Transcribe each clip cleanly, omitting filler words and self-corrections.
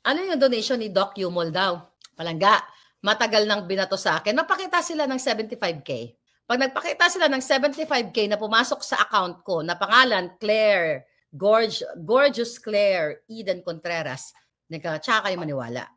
Ano yung donation ni Doc Yumol daw? Palangga, matagal nang binato sa akin. Magpakita sila ng 75K. Pag nagpakita sila ng 75K na pumasok sa account ko na pangalan Claire, Gorgeous Claire Eden Contreras, tsaka kayo maniwala.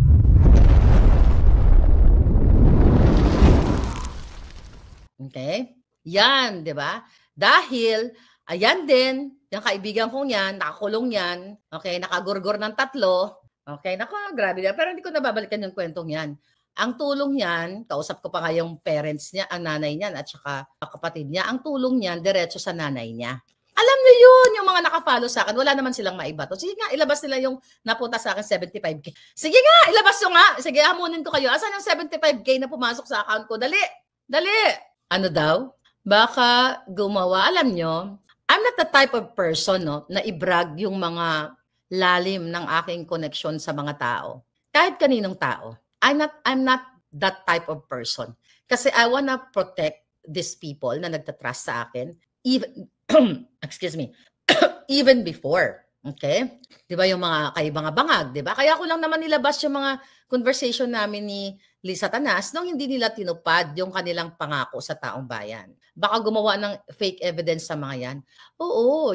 Okay? Yan, di ba? Dahil, ayan din, yung kaibigan kong yan, nakakulong yan, okay, nakagurgur ng 3, okay, grabe yan. Pero hindi ko nababalikan yung kwentong yan. Ang tulong niyan, kausap ko pa nga yung parents niya, ang nanay niyan at saka kapatid niya, ang tulong niyan, diretso sa nanay niya. Alam niyo yun, yung mga nakafollow sa akin, wala naman silang maibato. Sige nga, ilabas nila yung napunta sa akin 75K. Sige nga, ilabas nyo nga. Sige, hamunin ko kayo. Asan yung 75K na pumasok sa account ko? Dali, dali. Ano daw? Baka gumawa, alam nyo, I'm not the type of person na i-brag yung mga lalim ng aking connection sa mga tao. Kahit kaninong tao. I'm not that type of person. Kasi I wanna protect these people na nagtatrust sa akin, even, excuse me, even before. Okay? Di ba yung mga kaibang-bangag, di ba? Kaya ko lang naman nilabas yung mga conversation namin ni Lisa Tanas nung hindi nila tinupad yung kanilang pangako sa taong bayan. Baka gumawa ng fake evidence sa mga yan. Oo,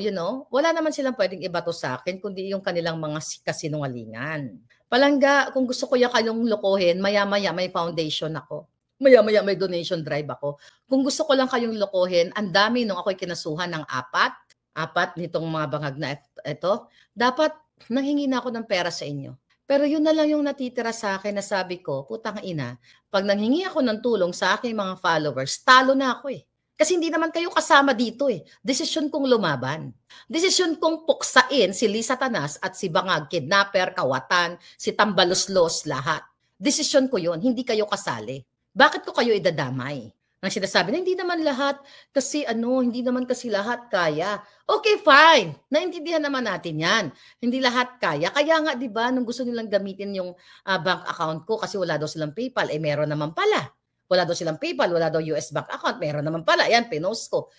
wala naman silang pwedeng ibato sa akin kundi yung kanilang mga kasinungalingan. Palangga, kung gusto ko kayong lokohin, maya-maya may foundation ako. Maya-maya may donation drive ako. Kung gusto ko lang kayong lokohin, ang dami nung ako'y kinasuhan ng 4 nitong mga bangag na ito, dapat nanghingi na ako ng pera sa inyo. Pero yun na lang yung natitira sa akin na sabi ko, putang ina, pag nanghingi ako ng tulong sa aking mga followers, talo na ako eh. Kasi hindi naman kayo kasama dito eh. Desisyon kong lumaban. Desisyon kong puksain si Lisa Tanas at si Bangag, kidnapper, kawatan, si Tambaloslos, lahat. Desisyon ko yun, hindi kayo kasali. Bakit ko kayo idadamay? Ang sinasabi na hindi naman lahat kasi hindi naman kasi lahat kaya. Okay, fine. Naintindihan naman natin yan. Hindi lahat kaya. Kaya nga, di ba, nung gusto nilang gamitin yung bank account ko kasi wala daw silang PayPal, meron naman pala. Wala daw silang PayPal, wala daw US bank account, meron naman pala. Yan, pinost ko.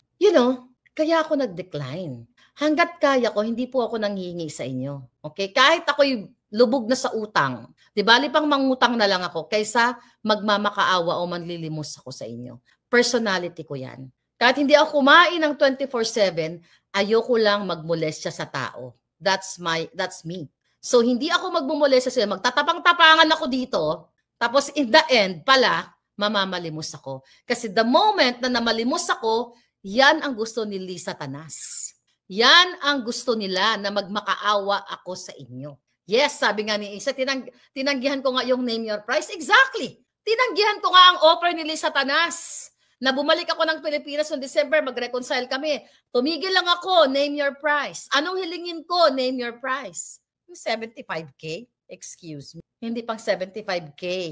Kaya ako nag-decline. Hanggat kaya ko, hindi po ako nanghihingi sa inyo. Okay? Kahit ako'y lubog na sa utang. Di ba? Lipang mangutang na lang ako kaysa magmamakaawa o manlilimos ako sa inyo. Personality ko yan. Kahit hindi ako kumain ng 24/7, ayoko lang magmolestya sa tao. That's me. So, hindi ako magmumolestya sa inyo. Magtatapang-tapangan ako dito. Tapos, in the end, pala, mamamalimos ako. Kasi the moment na namalimos ako, yan ang gusto ni Lisa Tanas. Yan ang gusto nila na magmakaawa ako sa inyo. Yes, sabi nga ni Isa, tinanggihan ko nga yung name your price. Exactly. Tinanggihan ko nga ang offer ni Lisa Tanas na bumalik ako ng Pilipinas noong December, mag-reconcile kami. Tumigil lang ako, name your price. Anong hilingin ko? Name your price. 75K? Excuse me. Hindi pang 75K.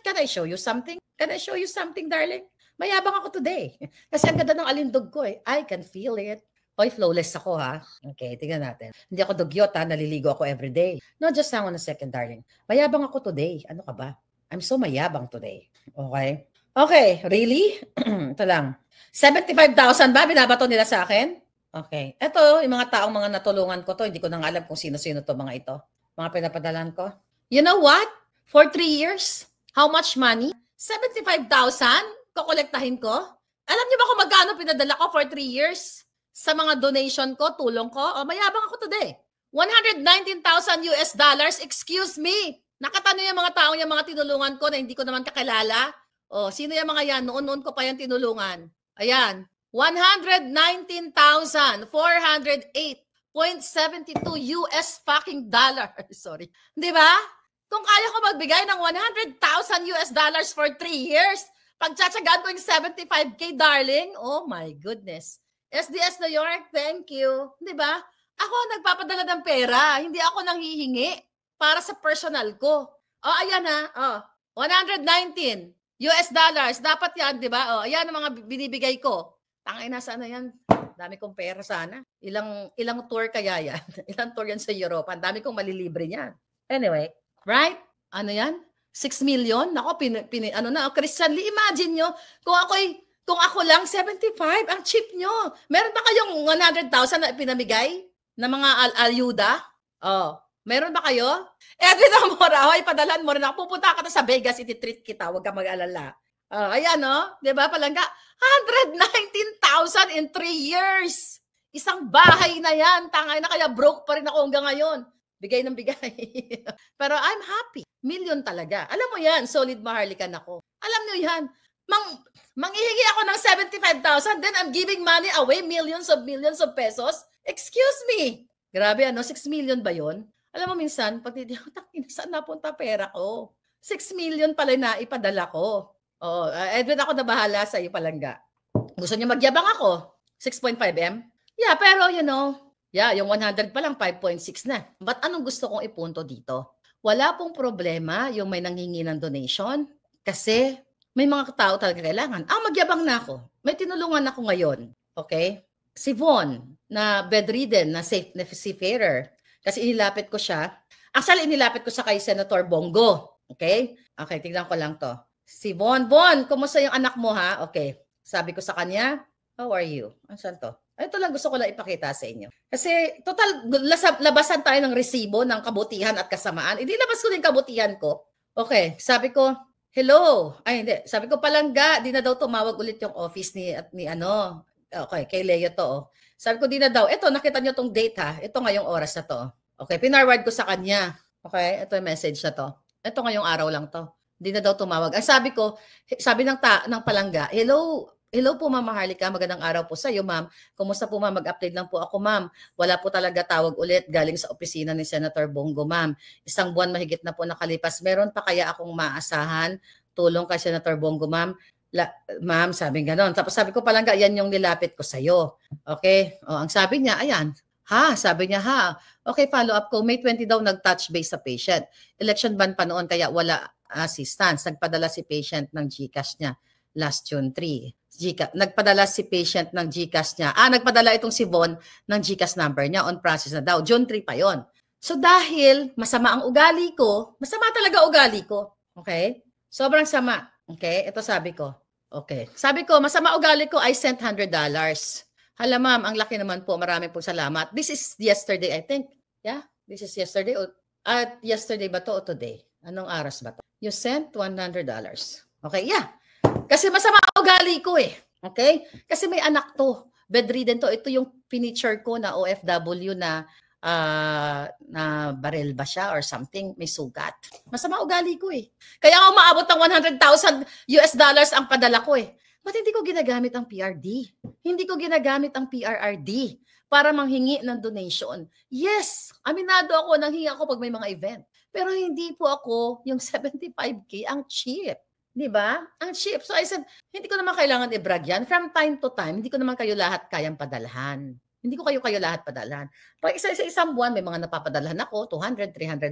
Can I show you something? Can I show you something, darling? Mayabang ako today. Kasi ang ganda ng alindog ko eh. I can feel it. Oy, flawless ako ha. Okay, tingnan natin. Hindi ako dugyot ha, naliligo ako everyday. No, just hang on a second, darling. Mayabang ako today. Ano ka ba? I'm so mayabang today. Okay? Okay, really? Ito lang. 75,000 ba binabato nila sa akin? Okay. Ito, yung mga taong mga natulungan ko to, hindi ko na alam kung sino-sino to mga ito. Mga pinapadalan ko. You know what? For 3 years, how much money? 75,000? Kukolektahin ko? Alam niyo ba kung magkano pinadala ko for 3 years? Sa mga donation ko, tulong ko? O, mayabang ako today. $119,000. Excuse me. Nakatano yung mga taong yung mga tinulungan ko na hindi ko naman kakilala? O, sino yung mga yan? Noon ko pa yan tinulungan. Ayan. $119,408.72 fucking dollar. Sorry. Di ba? Kung kaya ko magbigay ng $100,000 for 3 years, pagtsatsagaan ko yung 75K, darling. Oh my goodness. SDS New York, thank you. Di ba? Ako nagpapadala ng pera. Hindi ako nanghihingi para sa personal ko. Oh, ayan ha. Oh, $119. Dapat yan, di ba? Oh, ayan ang mga binibigay ko. Tangina, sana yan. Dami kong pera sana. Ilang tour kaya yan? Ilang tour yan sa Europe? Ang dami kong malilibre niyan. Anyway, right? Ano yan? 6 million? Nako, Christian Lee, imagine nyo, kung ako lang, 75, ang cheap nyo. Meron ba kayong 100,000 na pinamigay na mga ayuda? Oh, Meron ba kayo? Edwin Amora, hoy, padalan mo rin ako. Pupunta ka na sa Vegas, iti-treat kita. Huwag ka mag-alala. Ayan, no? Di ba, Palangga? 119,000 in 3 years. Isang bahay na yan. Tangay na, kaya broke pa rin ako hanggang ngayon. Bigay ng bigay. Pero I'm happy. Million talaga. Alam mo yan, solid maharlikan ako. Alam nyo yan. Manghihingi ako ng 75,000, then I'm giving money away, millions of pesos. Excuse me. Grabe, ano? 6 million ba yon? Alam mo minsan, pag saan napunta pera ko? 6 million pala na ipadala ko. Oh, Edwin, ako na bahala sa iyo, Palangga. Gusto niyo magyabang ako? 6.5M? Yeah, pero you know, yung 100 pa lang, 5.6 na. But anong gusto kong ipunto dito? Wala pong problema yung may nanghingi ng donation kasi may mga tao talaga kailangan. Magyabang na ako. May tinulungan ako ngayon. Okay? Si Von, na bedridden, na seafarer. Kasi inilapit ko siya. Actually, inilapit ko siya kay Senator Bongo. Okay? Okay, tignan ko lang to. Si Von, kumusta yung anak mo ha? Okay. Sabi ko sa kanya, how are you? Saan to? Ito lang gusto ko lang ipakita sa inyo. Kasi total, labasan tayo ng resibo ng kabutihan at kasamaan. Hindi labas ko din kabutihan ko. Okay, sabi ko, hello. Ay, hindi. Sabi ko, Palangga, di na daw tumawag ulit yung office ni ano. Okay, kay Leo to. Oh. Sabi ko, di na daw. Ito, nakita nyo tong date ha. Ito ngayong oras na to. Okay, pinarward ko sa kanya. Okay, ito yung message na to. Ito ngayong araw lang to. Di na daw tumawag. Ay, sabi ng Palangga, hello po Ma'am Maharlika, magandang araw po sa iyo ma'am. Kumusta po ma'am? Mag-update lang po ako ma'am. Wala po talaga tawag ulit galing sa opisina ni Senator Bongo ma'am. Isang buwan mahigit na po nakalipas. Meron pa kaya akong maasahan tulong kay Senator Bongo ma'am? Ma'am, sabi gano'n. Tapos sabi ko Palangga, yan yung nilapit ko sa'yo. Okay? O, ang sabi niya, ayan. Sabi niya, okay, follow up ko. May 20 daw nag-touch base sa patient. Election ban pa noon, kaya wala assistance. Nagpadala si patient ng GCash niya last June 3. Nagpadala si patient ng GCash niya. Nagpadala itong si Von ng GCash number niya. On process na daw. June 3 pa yon. So dahil masama ang ugali ko, masama talaga ugali ko. Okay? Sobrang sama. Okay? Ito sabi ko. Okay. Sabi ko, masama ugali ko, I sent $100. Hala ma'am, ang laki naman po. Maraming po salamat. This is yesterday, I think. Yeah? This is yesterday. Yesterday ba to o today? Anong oras ba to? You sent $100. Okay, yeah. Kasi masama ugali ko eh. Okay? Kasi may anak to. Bedridden to. Ito yung pinicture ko na OFW na baril ba siya or something, may sugat. Masama ugali ko eh. Kaya nga umaabot ng $100,000 ang padala ko eh. Ba't hindi ko ginagamit ang PRD? Hindi ko ginagamit ang PRRD para manghingi ng donation. Yes, aminado ako, nanghingi ako pag may mga event. Pero hindi po ako yung 75K, ang cheap. Di ba? Ang cheap. So I said, hindi ko naman kailangan i-brag yan. From time to time, hindi ko naman kayo lahat kayang padalhan. Hindi ko kayo lahat padalhan. Pag isang buwan, may mga napapadalhan ako, $200, $300,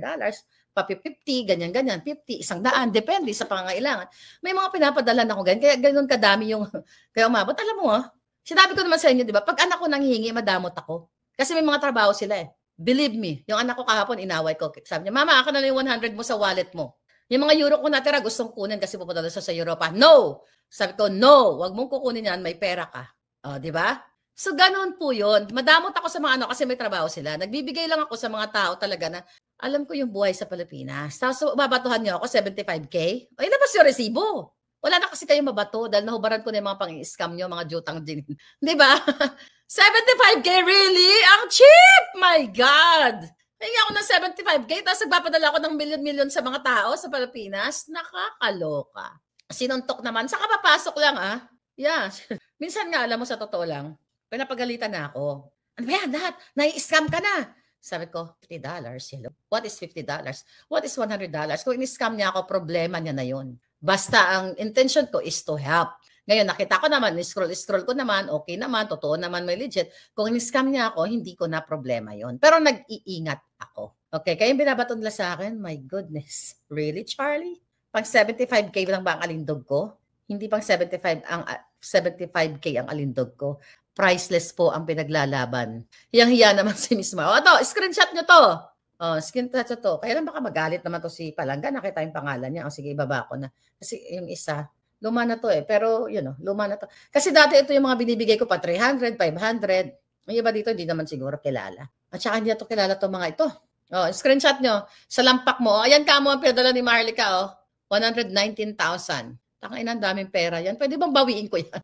$50, ganyan, 50, 100, depende sa pangangailangan. May mga pinapadalhan ako ganyan, kaya ganun kadami yung, kaya umabot. Alam mo, sinabi ko naman sa inyo, di ba? Pag anak ko nanghihingi, madamot ako. Kasi may mga trabaho sila eh. Believe me, yung anak ko kahapon, inaway ko. Sabi niya, Mama, ako na lang yung 100 mo sa wallet mo. Yung mga euro ko natira, gustong kunin kasi pupunta sa Europa. No! Sabi ko, no, wag mong kukunin yan, may pera ka. Di ba? So, ganun po yun. Madamot ako sa mga kasi may trabaho sila. Nagbibigay lang ako sa mga tao talaga na alam ko yung buhay sa Pilipinas. Tapos, babatuhan niyo ako, 75K. O, ilabas yung resibo. Wala na kasi kayong mabato dahil nahubaran ko na yung mga pang-scam nyo, mga jutang din. Di ba? 75K, really? Ang cheap! My God! Hingi ako ng 75K, tapos nagpapadala ako ng milyon-milyon sa mga tao sa Pilipinas. Nakakaloka. Sinuntok naman. Saka papasok lang, Yeah. Minsan nga, alam mo, sa totoo lang, pinapagalitan na ako. Ano ba yan? Lahat? Nai-scam ka na. Sabi ko, $50. Hello? What is $50? What is $100? Kung in-scam niya ako, problema niya na yun. Basta ang intention ko is to help. Ngayon, nakita ko naman, scroll ko naman, okay naman, totoo naman, may legit. Kung in-scam niya ako, hindi ko na problema yon. Pero nag-iingat ako. Okay, kaya yung binabato nila sa akin, my goodness. Really, Charlie? Pang 75K lang ba ang alindog ko? Hindi pang 75K ang alindog ko. Priceless po ang pinaglalaban. Hiyang-hiya naman si Miss Mao. Ito, screenshot nyo to. Screenshot nyo to. Kaya lang baka magalit naman to si Palangga. Nakita yung pangalan niya. Sige, ibaba ko na. Kasi yung isa, luma na to eh. Pero, luma na to. Kasi dati ito yung mga binibigay ko pa, 300, 500. Yung iba dito, hindi naman siguro kilala. At saka hindi na to kilala to mga ito. Oh, screenshot nyo. Sa lampak mo. Ayan ka mo ang pinadala ni Marlica, oh. 119,000. Tangina, ang daming pera yan. Pwede bang bawiin ko yan?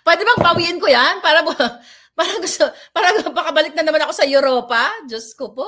Pwede bang bawiin ko yan? Para gusto, para makabalik na naman ako sa Europa? Diyos ko po.